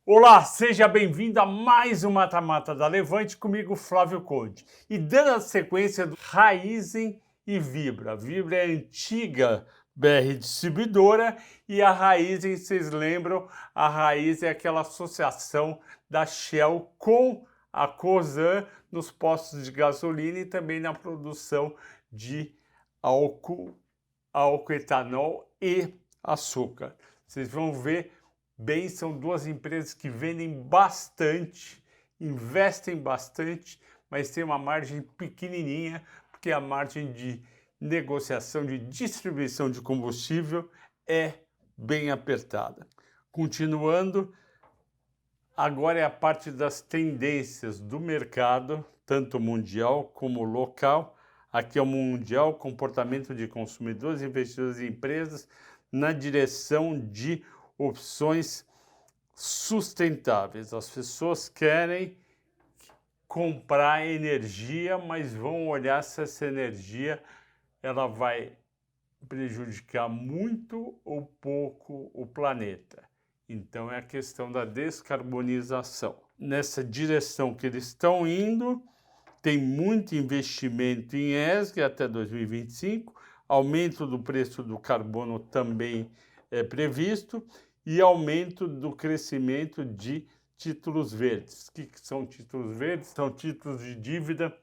Olá, seja bem-vindo a mais um Mata-Mata da Levante, comigo Flávio Conde. E dando a sequência do Raízen e Vibra. A Vibra é a antiga BR distribuidora e a Raízen, vocês lembram, a Raízen é aquela associação da Shell com a Cosan nos postos de gasolina e também na produção de álcool, etanol e açúcar. Vocês vão ver bem, são duas empresas que vendem bastante, investem bastante, mas tem uma margem pequenininha, porque a margem de negociação, de distribuição de combustível é bem apertada. Continuando, agora é a parte das tendências do mercado, tanto mundial como local. Aqui é o mundial, comportamento de consumidores, investidores e empresas na direção de opções sustentáveis. As pessoas querem comprar energia, mas vão olhar se essa energia ela vai prejudicar muito ou pouco o planeta. Então é a questão da descarbonização. Nessa direção que eles estão indo, tem muito investimento em ESG até 2025, aumento do preço do carbono também é previsto e aumento do crescimento de títulos verdes. O que são títulos verdes? São títulos de dívida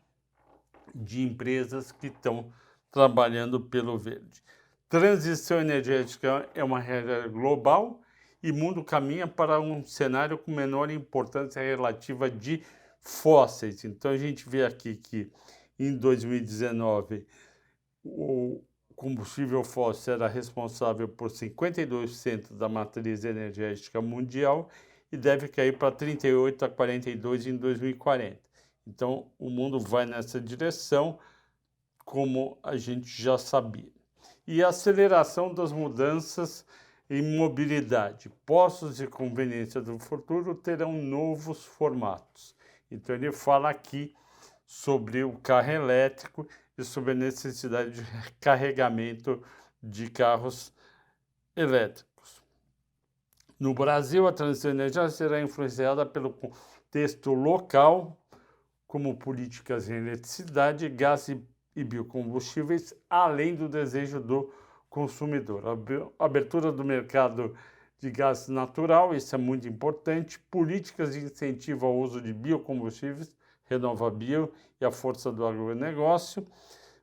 de empresas que estão trabalhando pelo verde. Transição energética é uma regra global e o mundo caminha para um cenário com menor importância relativa de fósseis. Então a gente vê aqui que em 2019 o combustível fóssil era responsável por 52% da matriz energética mundial e deve cair para 38 a 42 em 2040. Então o mundo vai nessa direção, como a gente já sabia. E a aceleração das mudanças em mobilidade. Postos de conveniência do futuro terão novos formatos. Então ele fala aqui sobre o carro elétrico e sobre a necessidade de carregamento de carros elétricos. No Brasil, a transição energética será influenciada pelo contexto local, como políticas em eletricidade, gás e biocombustíveis, além do desejo do consumidor. A abertura do mercado de gás natural, isso é muito importante, políticas de incentivo ao uso de biocombustíveis, RenovaBio e a força do agronegócio,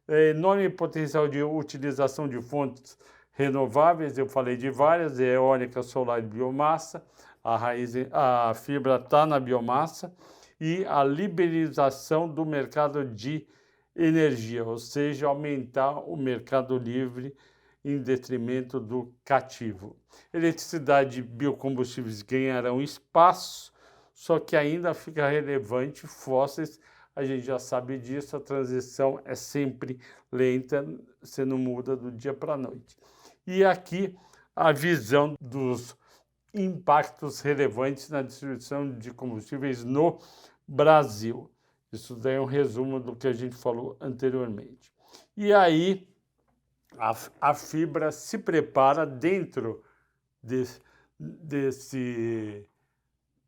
enorme potencial de utilização de fontes renováveis, eu falei de várias, eólica, solar e biomassa, a fibra está na biomassa, e a liberalização do mercado de energia, ou seja, aumentar o mercado livre em detrimento do cativo. Eletricidade e biocombustíveis ganharão espaço, só que ainda fica relevante fósseis. A gente já sabe disso, a transição é sempre lenta, você não muda do dia para a noite. E aqui a visão dos impactos relevantes na distribuição de combustíveis no Brasil. Isso daí é um resumo do que a gente falou anteriormente. E aí a fibra se prepara dentro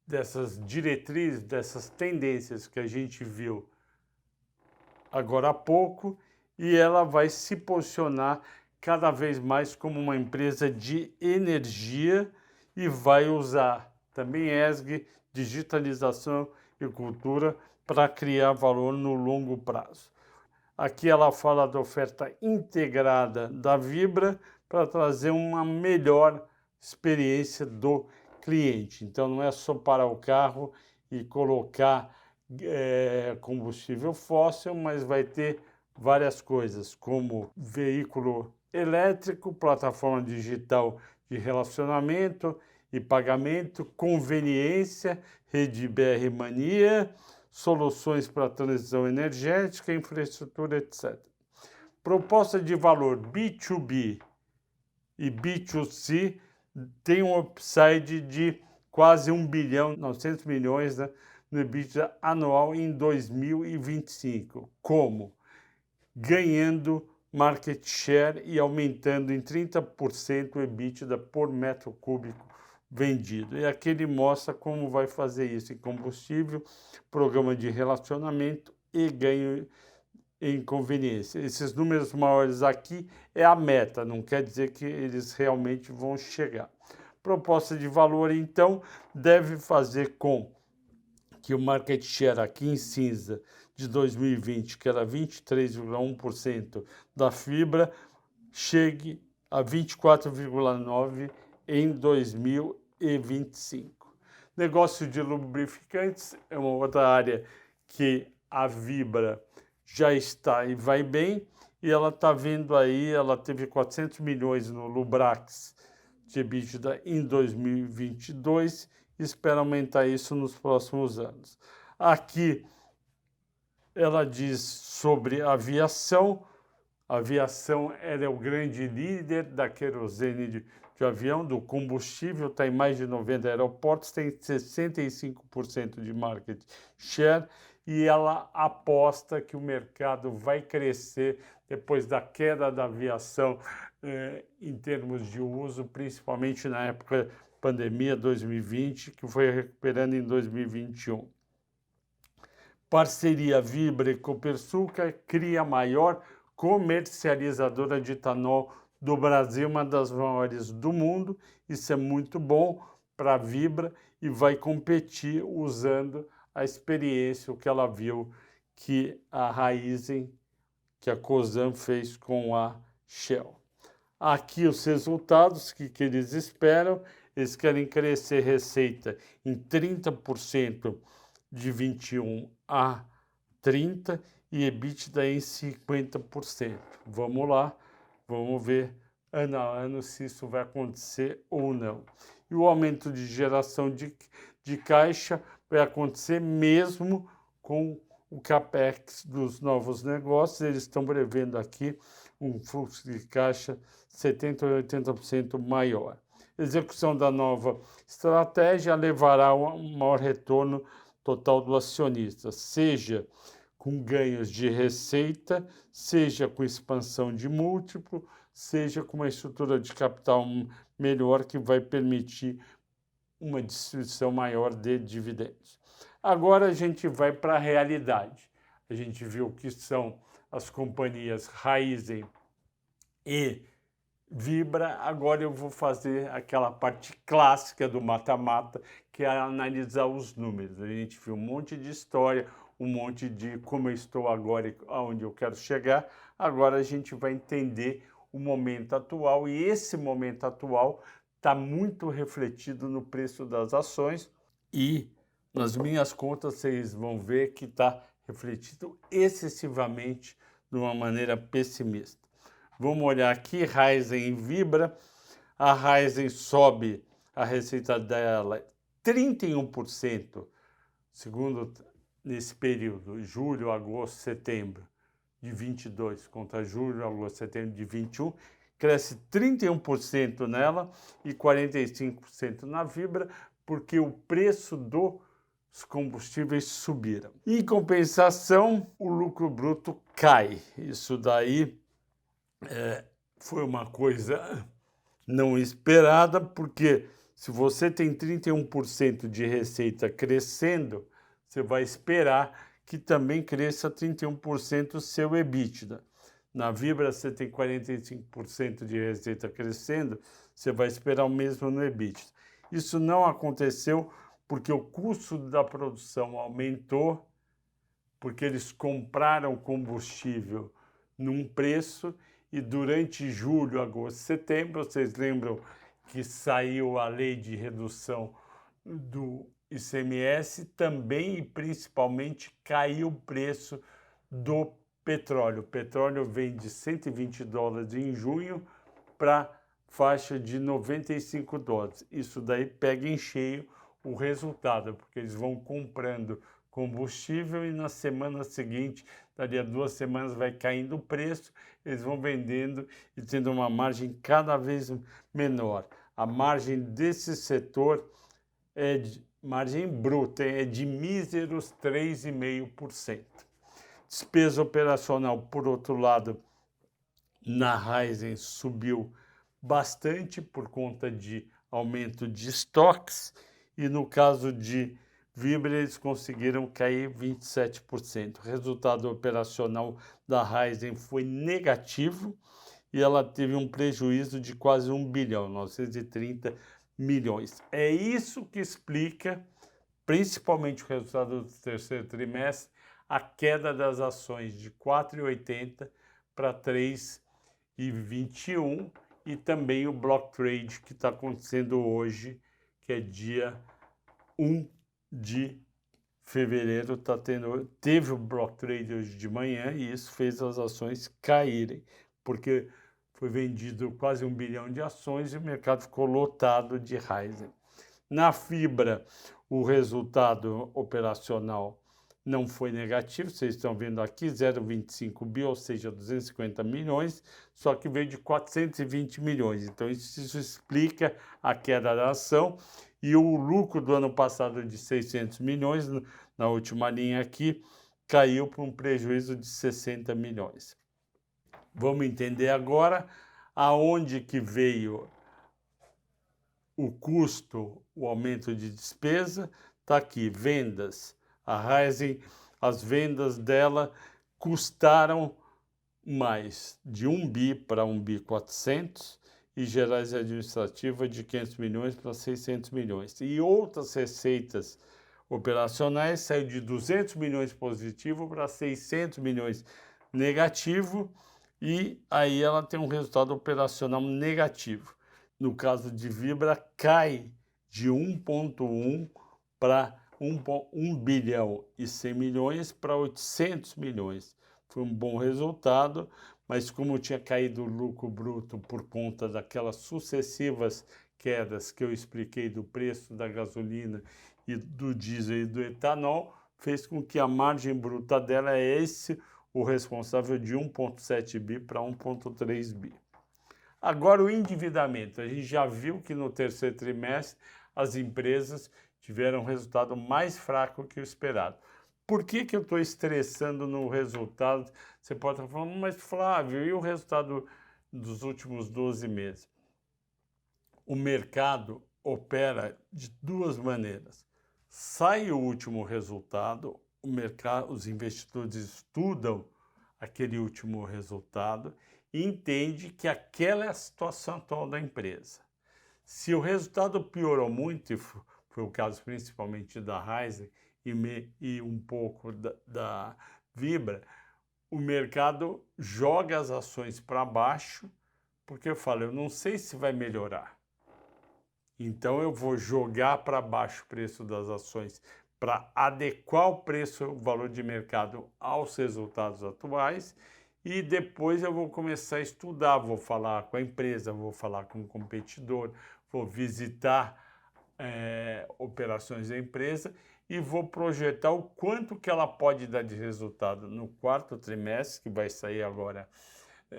dessas diretrizes, dessas tendências que a gente viu agora há pouco, e ela vai se posicionar cada vez mais como uma empresa de energia e vai usar também ESG, digitalização e cultura para criar valor no longo prazo. Aqui ela fala da oferta integrada da Vibra para trazer uma melhor experiência do cliente. Então não é só parar o carro e colocar combustível fóssil, mas vai ter várias coisas, como veículo elétrico, plataforma digital de relacionamento e pagamento, conveniência, rede BR Mania, soluções para a transição energética, infraestrutura, etc. Proposta de valor B2B e B2C tem um upside de quase 1 bilhão, 900 milhões, né, no EBITDA anual em 2025. Como? Ganhando market share e aumentando em 30% o EBITDA por metro cúbico vendido. E aqui ele mostra como vai fazer isso em combustível, programa de relacionamento e ganho em conveniência. Esses números maiores aqui é a meta, não quer dizer que eles realmente vão chegar. Proposta de valor, então, deve fazer com que o market share aqui em cinza de 2020, que era 23,1% da fibra, chegue a 24,9% em 2025. Negócio de lubrificantes é uma outra área que a Vibra já está e vai bem, e ela está vendo aí, ela teve 400 milhões no Lubrax de EBITDA em 2022 e espera aumentar isso nos próximos anos. Aqui ela diz sobre aviação. A aviação ela é o grande líder da querosene de avião, do combustível, está em mais de 90 aeroportos, tem 65% de market share e ela aposta que o mercado vai crescer depois da queda da aviação em termos de uso, principalmente na época pandemia 2020, que foi recuperando em 2021. Parceria Vibra e Copersucar cria a maior comercializadora de etanol do Brasil, uma das maiores do mundo. Isso é muito bom para a Vibra e vai competir usando a experiência, o que ela viu que a Raízen, que a Cosan fez com a Shell. Aqui os resultados que eles esperam, eles querem crescer receita em 30% de 21 a 30 e EBITDA em 50%. Vamos lá, vamos ver ano a ano se isso vai acontecer ou não. E o aumento de geração de caixa vai acontecer mesmo com o CAPEX dos novos negócios. Eles estão prevendo aqui um fluxo de caixa 70% a 80% maior. Execução da nova estratégia levará a um maior retorno total do acionista, seja com ganhos de receita, seja com expansão de múltiplo, seja com uma estrutura de capital melhor que vai permitir uma distribuição maior de dividendos. Agora a gente vai para a realidade. A gente viu que são as companhias Raízen e Vibra. Agora eu vou fazer aquela parte clássica do mata-mata, que é analisar os números. A gente viu um monte de história, um monte de como eu estou agora e aonde eu quero chegar. Agora a gente vai entender o momento atual, e esse momento atual está muito refletido no preço das ações, e nas minhas contas vocês vão ver que está refletido excessivamente de uma maneira pessimista. Vamos olhar aqui, Raízen e Vibra. A Raízen sobe a receita dela 31%, segundo nesse período, julho, agosto, setembro de 22 contra julho, agosto, setembro de 21, cresce 31% nela e 45% na Vibra, porque o preço dos combustíveis subiram. Em compensação, o lucro bruto cai. Isso daí foi uma coisa não esperada, porque se você tem 31% de receita crescendo, você vai esperar que também cresça 31% o seu EBITDA. Na Vibra você tem 45% de receita crescendo, você vai esperar o mesmo no EBITDA. Isso não aconteceu porque o custo da produção aumentou, porque eles compraram combustível num preço, e durante julho, agosto, setembro, vocês lembram que saiu a lei de redução do ICMS, também e principalmente caiu o preço do petróleo. O petróleo vem de $120 em junho para faixa de $95. Isso daí pega em cheio o resultado, porque eles vão comprando combustível e na semana seguinte, dali a 2 semanas, vai caindo o preço, eles vão vendendo e tendo uma margem cada vez menor. A margem desse setor margem bruta, é de míseros 3,5%. Despesa operacional, por outro lado, na Raízen subiu bastante por conta de aumento de estoques, e no caso de Vibra, eles conseguiram cair 27%. O resultado operacional da Raízen foi negativo e ela teve um prejuízo de quase 1 bilhão, 930 milhões. É isso que explica, principalmente o resultado do terceiro trimestre, a queda das ações de 4,80 para 3,21 e também o block trade que está acontecendo hoje, que é dia 1 de fevereiro, teve o block trade hoje de manhã e isso fez as ações caírem, porque foi vendido quase 1 bilhão de ações e o mercado ficou lotado de Raízen. Na Fibra, o resultado operacional não foi negativo, vocês estão vendo aqui 0,25 bi, ou seja, 250 milhões, só que veio de 420 milhões. Então isso explica a queda da ação e o lucro do ano passado de 600 milhões, na última linha aqui, caiu para um prejuízo de 60 milhões. Vamos entender agora aonde que veio o custo, o aumento de despesa. Está aqui, vendas. A Raízen, as vendas dela custaram mais de 1 bi para 1 bi 400 e gerais administrativa de 500 milhões para 600 milhões. E outras receitas operacionais saiu de 200 milhões positivo para 600 milhões negativo e aí ela tem um resultado operacional negativo. No caso de Vibra, cai de 1,1 para 1 bilhão e 100 milhões para 800 milhões. Foi um bom resultado, mas como tinha caído o lucro bruto por conta daquelas sucessivas quedas que eu expliquei do preço da gasolina e do diesel e do etanol, fez com que a margem bruta dela é esse o responsável de 1,7 bi para 1,3 bi. Agora o endividamento. A gente já viu que no terceiro trimestre as empresas tiveram um resultado mais fraco que o esperado. Por que eu estou estressando no resultado? Você pode estar falando, mas Flávio, e o resultado dos últimos 12 meses? O mercado opera de duas maneiras. Sai o último resultado, os investidores estudam aquele último resultado e entende que aquela é a situação atual da empresa. Se o resultado piorou muito, e foi o caso principalmente da Raízen e um pouco da Vibra, o mercado joga as ações para baixo, porque eu falo, eu não sei se vai melhorar. Então eu vou jogar para baixo o preço das ações para adequar o preço, o valor de mercado aos resultados atuais e depois eu vou começar a estudar, vou falar com a empresa, vou falar com o competidor, vou visitar operações da empresa e vou projetar o quanto que ela pode dar de resultado no quarto trimestre, que vai sair agora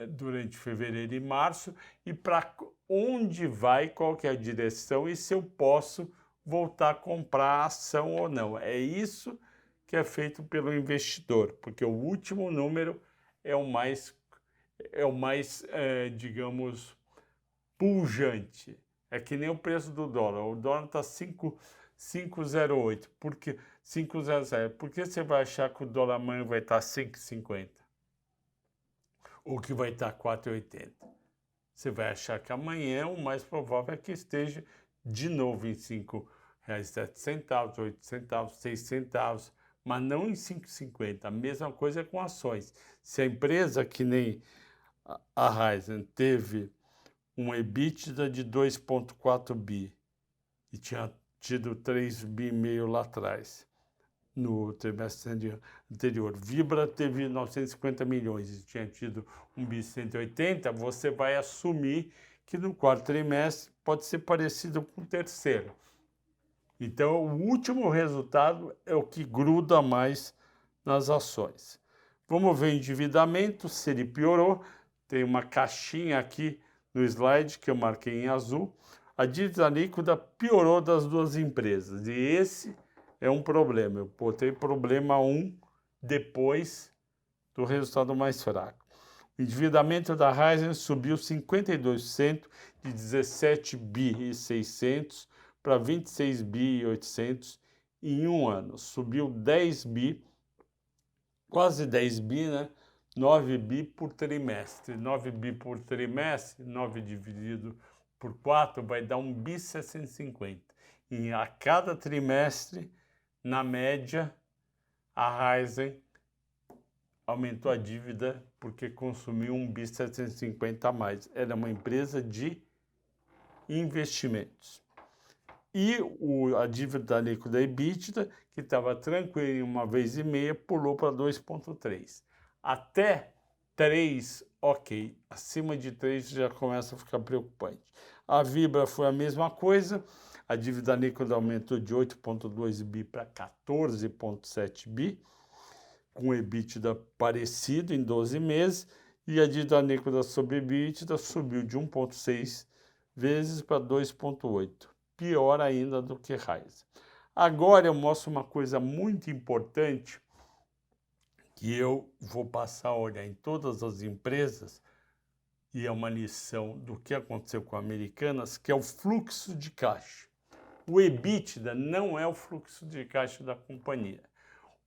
durante fevereiro e março, e para onde vai, qual que é a direção e se eu posso voltar a comprar a ação ou não. É isso que é feito pelo investidor, porque o último número é o mais digamos, pujante. É que nem o preço do dólar. O dólar está 5,08. Por que 5,07? Por que você vai achar que o dólar amanhã vai estar 5,50? Ou que vai estar 4,80? Você vai achar que amanhã o mais provável é que esteja de novo em R$ 5,07, 8 centavos, 6 centavos, mas não em 5,50. A mesma coisa com ações. Se a empresa, que nem a Raízen, teve um EBITDA de 2,4 bi e tinha tido 3,5 bi lá atrás, no trimestre anterior. Vibra teve 950 milhões e tinha tido 1 bi 180, você vai assumir que no quarto trimestre pode ser parecido com o terceiro. Então, o último resultado é o que gruda mais nas ações. Vamos ver o endividamento, se ele piorou. Tem uma caixinha aqui no slide que eu marquei em azul. A dívida líquida piorou das duas empresas e esse é um problema. Eu botei problema 1 depois do resultado mais fraco. O endividamento da Raízen subiu 52% de 17 bi e 600 para 26 bi e 800 em um ano. Subiu 10 bi, quase 10 bi, né? 9 bi por trimestre. 9 bi por trimestre, 9 dividido por 4 vai dar 1 bi 750. E a cada trimestre, na média, a Raizen aumentou a dívida porque consumiu 1 bi 750 a mais. Era uma empresa de investimentos. E a dívida líquida EBITDA, que estava tranquila em 1,5 vezes, pulou para 2,3. Até 3, ok. Acima de 3 já começa a ficar preocupante. A Vibra foi a mesma coisa. A dívida líquida aumentou de 8,2 bi para 14,7 bi, com EBITDA parecido em 12 meses. E a dívida líquida sobre EBITDA subiu de 1,6 vezes para 2,8. Pior ainda do que Raizen. Agora eu mostro uma coisa muito importante que eu vou passar a olhar em todas as empresas, e é uma lição do que aconteceu com Americanas, que é o fluxo de caixa. O EBITDA não é o fluxo de caixa da companhia.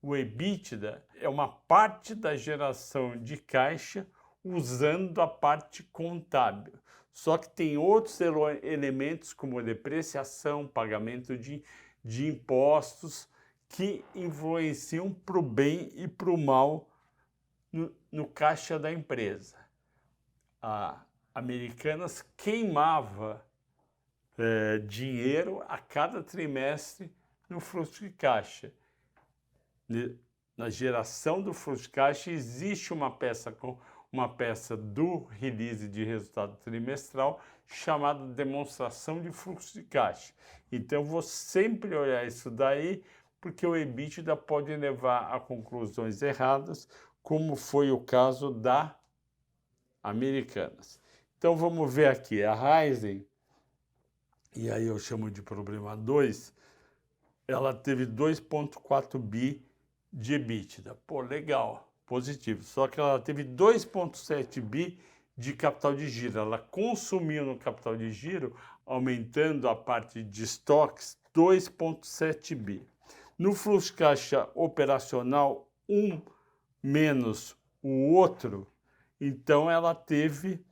O EBITDA é uma parte da geração de caixa usando a parte contábil. Só que tem outros elementos como depreciação, pagamento de impostos, que influenciam para o bem e para o mal no caixa da empresa. A Americanas queimava dinheiro a cada trimestre no fluxo de caixa. Na geração do fluxo de caixa existe uma peça do release de resultado trimestral chamada demonstração de fluxo de caixa. Então, eu vou sempre olhar isso daí, porque o EBITDA pode levar a conclusões erradas, como foi o caso da Americanas. Então, vamos ver aqui. A Raizen, e aí eu chamo de problema 2, ela teve 2,4 bi de EBITDA. Pô, legal, positivo. Só que ela teve 2,7 bi de capital de giro. Ela consumiu no capital de giro, aumentando a parte de estoques, 2,7 bi. No fluxo de caixa operacional, um menos o outro, então ela teve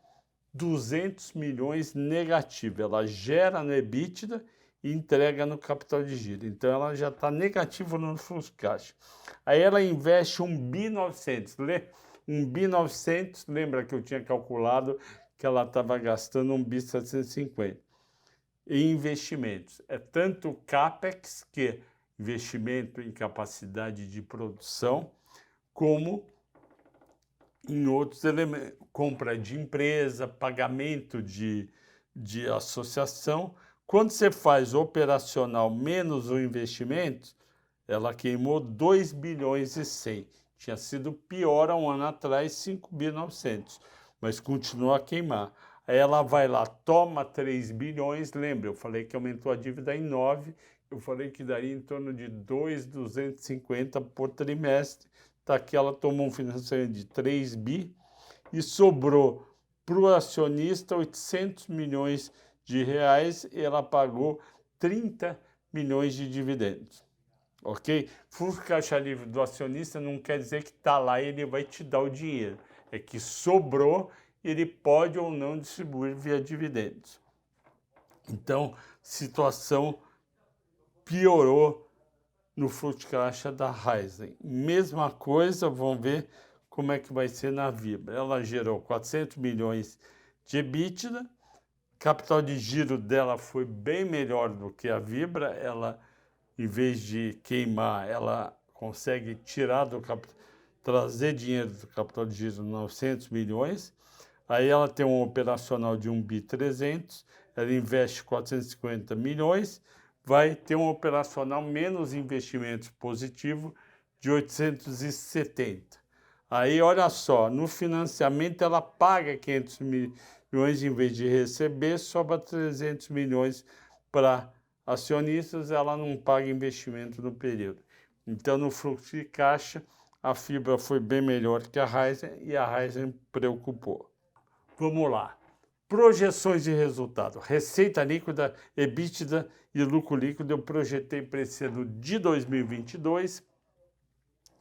200 milhões negativo. Ela gera no EBITDA e entrega no capital de giro. Então, ela já está negativa no fluxo de caixa. Aí ela investe 1 bi 900. 1 bi 900, lembra que eu tinha calculado que ela estava gastando 1 bi 750 em investimentos. É tanto CAPEX, que é investimento em capacidade de produção, como em outros elementos, compra de empresa, pagamento de associação. Quando você faz operacional menos o investimento, ela queimou 2 bilhões e 100. Tinha sido pior há um ano atrás, 5 bi 900, mas continua a queimar. Aí ela vai lá, toma 3 bilhões, lembra, eu falei que aumentou a dívida em 9, eu falei que daria em torno de 2,250 por trimestre. Tá, que ela tomou um financiamento de 3 bi e sobrou para o acionista 800 milhões de reais e ela pagou 30 milhões de dividendos. Ok? Fluxo de caixa livre do acionista não quer dizer que está lá e ele vai te dar o dinheiro. É que sobrou, ele pode ou não distribuir via dividendos. Então, situação piorou no fluxo de caixa da Raizen. Mesma coisa, vamos ver como é que vai ser na Vibra. Ela gerou 400 milhões de EBITDA, capital de giro dela foi bem melhor do que a Vibra. Ela, em vez de queimar, ela consegue tirar trazer dinheiro do capital de giro 900 milhões. Aí ela tem um operacional de 1 bi 300, ela investe 450 milhões, vai ter um operacional menos investimentos positivo de 870. Aí, olha só, no financiamento ela paga 500 milhões em vez de receber, sobra 300 milhões para acionistas, ela não paga investimento no período. Então, no fluxo de caixa, a Fibra foi bem melhor que a Raizen e a Raizen preocupou. Vamos lá. Projeções de resultado. Receita líquida, EBITDA e lucro líquido eu projetei para esse ano de 2022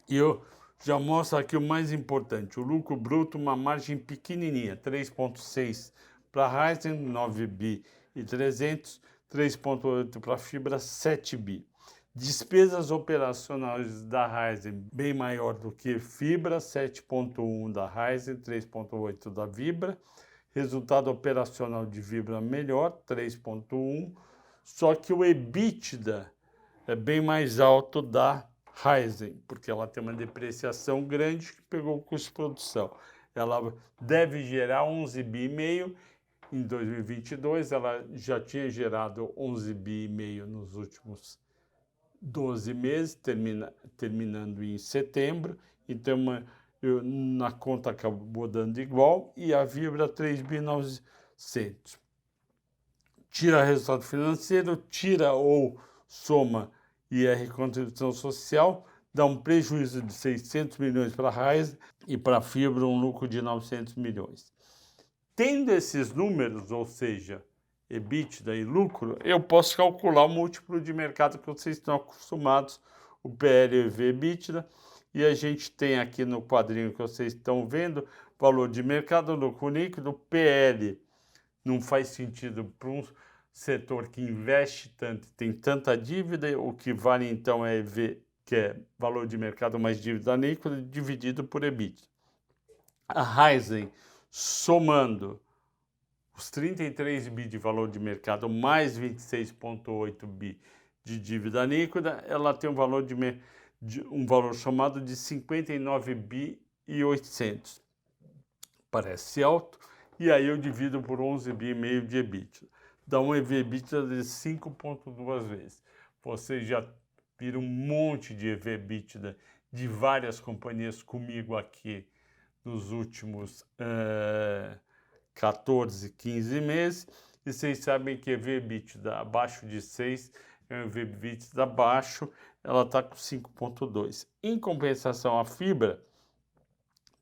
e eu já mostro aqui o mais importante. O lucro bruto, uma margem pequenininha, 3,6 para a Ryzen, 9 bi e 300, 3,8 para a Fibra, 7 bi. Despesas operacionais da Ryzen bem maior do que Fibra, 7,1 da Ryzen, 3,8 da Vibra. Resultado operacional de Vibra melhor, 3,1, só que o EBITDA é bem mais alto da Ryzen, porque ela tem uma depreciação grande que pegou o custo de produção. Ela deve gerar 11,5 bi em 2022, ela já tinha gerado 11,5 bi nos últimos 12 meses, terminando em setembro, então na conta acabou dando igual, e a Vibra 3.900. Tira resultado financeiro, tira ou soma IR contribuição social, dá um prejuízo de 600 milhões para a Ryzen e para a Fibra um lucro de 900 milhões. Tendo esses números, ou seja, EBITDA e lucro, eu posso calcular o múltiplo de mercado que vocês estão acostumados, o PL, EV, EBITDA, e a gente tem aqui no quadrinho que vocês estão vendo, valor de mercado, lucro líquido, PL. Não faz sentido para um setor que investe tanto, tem tanta dívida, o que vale então é EV, que é valor de mercado mais dívida líquida, dividido por EBITDA. A Ryzen, somando os 33 bi de valor de mercado mais 26,8 bi de dívida líquida, ela tem um valor um valor chamado de 59 bi e 800. Parece alto, e aí eu divido por 11 bi e meio de EBITDA. Dá um EV/EBITDA de 5,2 vezes. Vocês já viram um monte de EV/EBITDA de várias companhias comigo aqui nos últimos 14, 15 meses, e vocês sabem que EV/EBITDA abaixo de 6 é um EV/EBITDA baixo, ela está com 5,2. Em compensação, a Fibra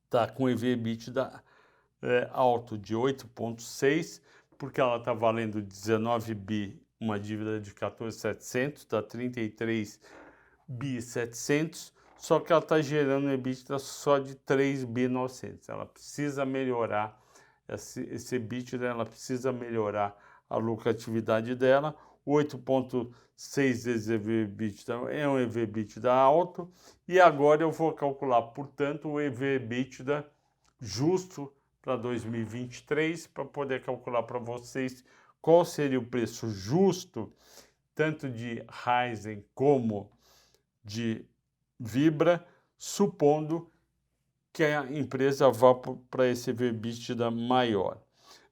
está com EV/EBITDA alto de 8,6, porque ela está valendo 19 bi, uma dívida de 14.700, dá 33 bi 700, só que ela está gerando EBITDA só de 3 bi 900. Ela precisa melhorar esse EBITDA, ela precisa melhorar a lucratividade dela. 8,6 vezes EV/EBITDA é um EV/EBITDA alto, e agora eu vou calcular, portanto, o EV/EBITDA justo para 2023, para poder calcular para vocês qual seria o preço justo, tanto de Ryzen como de Vibra, supondo que a empresa vá para esse EV/EBITDA maior.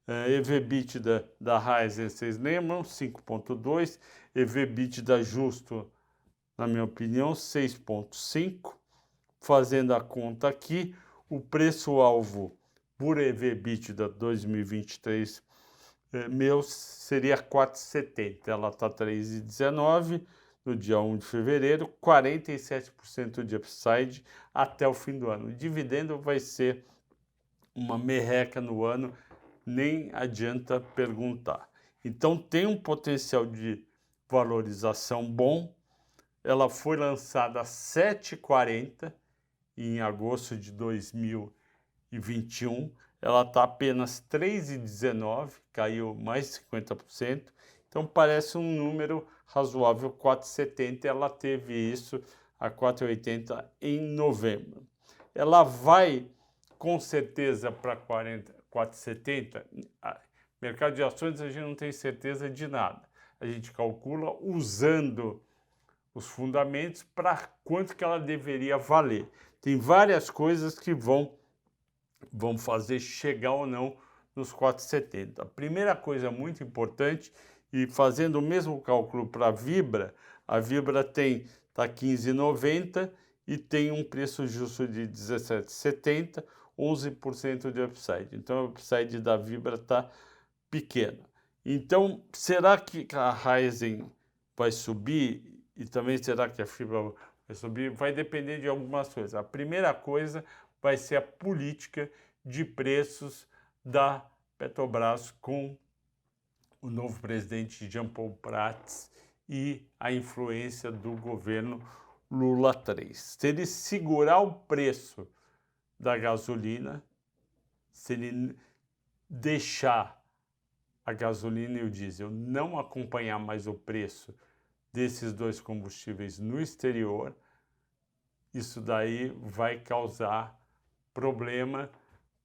EV/EBITDA da Ryzen, vocês lembram? 5,2. EV/EBITDA justo, na minha opinião, 6,5. Fazendo a conta aqui, o preço-alvo por EV/EBITDA 2023 meu seria 4,70. Ela está 3,19 no dia 1 de fevereiro, 47% de upside até o fim do ano. O dividendo vai ser uma merreca no ano, nem adianta perguntar. Então tem um potencial de valorização bom. Ela foi lançada a 7,40 em agosto de 2021. Ela está apenas 3,19, caiu mais de 50%. Então parece um número razoável, 4,70. Ela teve isso a 4,80 em novembro. Ela vai com certeza para 4,70. Mercado de ações a gente não tem certeza de nada. A gente calcula usando os fundamentos para quanto que ela deveria valer. Tem várias coisas que vão fazer chegar ou não nos 4,70. A primeira coisa muito importante, e fazendo o mesmo cálculo para a Vibra está 15,90 e tem um preço justo de 17,70, 11% de upside. Então, o upside da Vibra está pequeno. Então, será que a Ryzen vai subir? E também será que a Fibra vai subir? Vai depender de algumas coisas. A primeira coisa vai ser a política de preços da Petrobras com o novo presidente Jean Paul Prats e a influência do governo Lula III. Se ele segurar o preço da gasolina, se ele deixar a gasolina e o diesel não acompanhar mais o preço desses dois combustíveis no exterior, isso daí vai causar problema,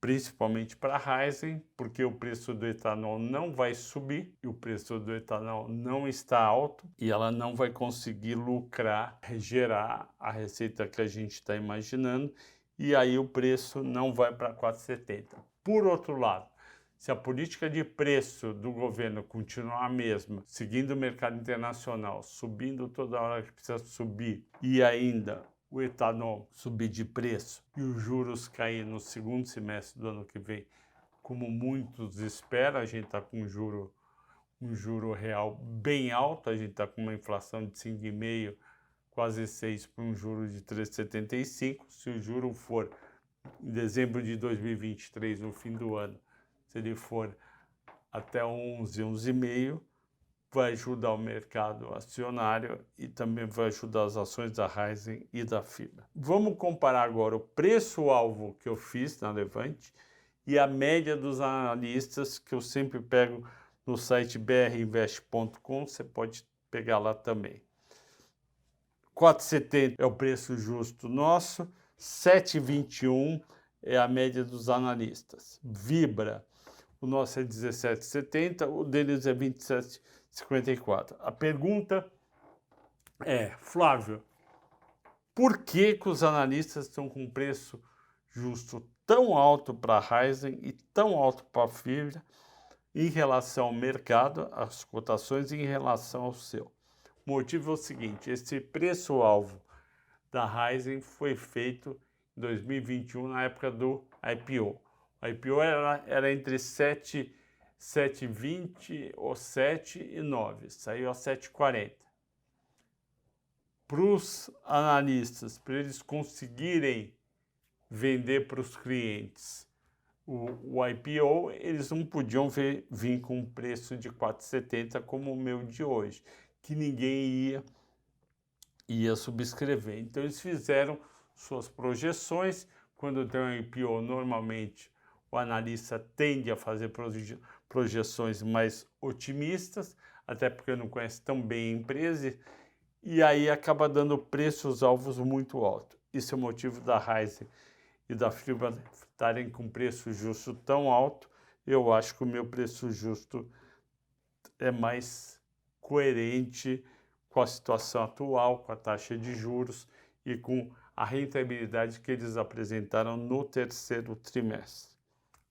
principalmente para a Raízen, porque o preço do etanol não vai subir, e o preço do etanol não está alto, e ela não vai conseguir lucrar, gerar a receita que a gente está imaginando, e aí o preço não vai para 4,70. Por outro lado, se a política de preço do governo continuar a mesma, seguindo o mercado internacional, subindo toda hora que precisa subir, e ainda o etanol subir de preço e os juros cair no segundo semestre do ano que vem, como muitos esperam, a gente está com um juro real bem alto, a gente está com uma inflação de 5,5%, quase 6% para um juro de 3,75%. Se o juro for em dezembro de 2023, no fim do ano, se ele for até 11, 11,5%, vai ajudar o mercado acionário e também vai ajudar as ações da Raízen e da Fibra. Vamos comparar agora o preço-alvo que eu fiz na Levante e a média dos analistas, que eu sempre pego no site brinvest.com, você pode pegar lá também. 4,70 é o preço justo nosso, 7,21 é a média dos analistas. Vibra, o nosso é 17,70, o deles é 27,54. A pergunta é, Flávio, por que os analistas estão com preço justo tão alto para a Raízen e tão alto para a Fibra em relação ao mercado, as cotações em relação ao seu? O motivo é o seguinte, esse preço-alvo da Raízen foi feito em 2021, na época do IPO. O IPO era entre 7,20 ou 7,9, saiu a 7,40. Para os analistas, para eles conseguirem vender para os clientes o IPO, eles não podiam vir com um preço de 4,70 como o meu de hoje, que ninguém ia subscrever. Então eles fizeram suas projeções. Quando tem um IPO, normalmente o analista tende a fazer projeções mais otimistas, até porque não conhece tão bem a empresa, e aí acaba dando preços-alvos muito altos. Isso é o motivo da Raízen e da Fibra estarem com preço justo tão alto. Eu acho que o meu preço justo é mais coerente com a situação atual, com a taxa de juros e com a rentabilidade que eles apresentaram no terceiro trimestre.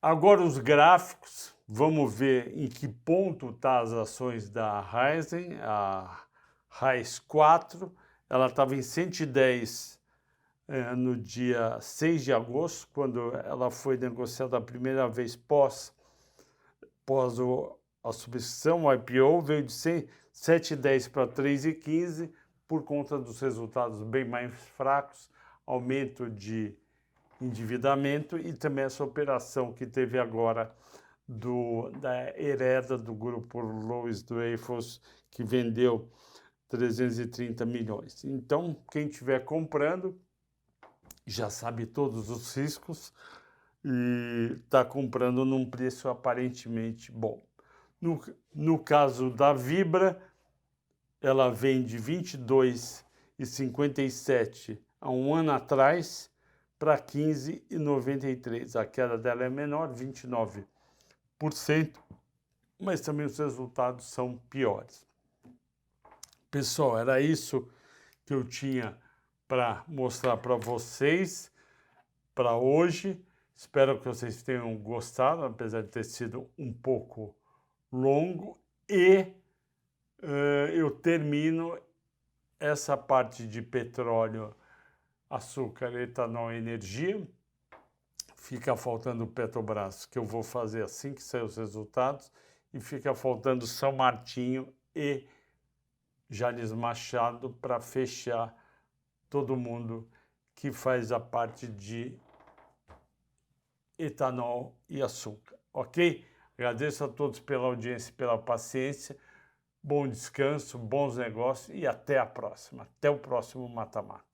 Agora os gráficos, vamos ver em que ponto estão as ações da Raízen, a RAIS 4, ela estava em 110 no dia 6 de agosto, quando ela foi negociada a primeira vez pós a subscrição, o IPO, veio de 7,10 para 3,15 por conta dos resultados bem mais fracos, aumento de endividamento e também essa operação que teve agora da Hereda do grupo Louis Dreyfus, que vendeu 330 milhões. Então, quem estiver comprando já sabe todos os riscos e está comprando num preço aparentemente bom. No caso da Vibra, ela vem de 22,57 há um ano atrás para 15,93. A queda dela é menor, 29%, mas também os resultados são piores. Pessoal, era isso que eu tinha para mostrar para vocês para hoje. Espero que vocês tenham gostado, apesar de ter sido um pouco longo. E eu termino essa parte de petróleo, açúcar, etanol e energia. Fica faltando o Petrobras, que eu vou fazer assim que sair os resultados. E fica faltando São Martinho e Jalles Machado para fechar todo mundo que faz a parte de etanol e açúcar, ok? Agradeço a todos pela audiência e pela paciência. Bom descanso, bons negócios e até a próxima. Até o próximo Mata Mata.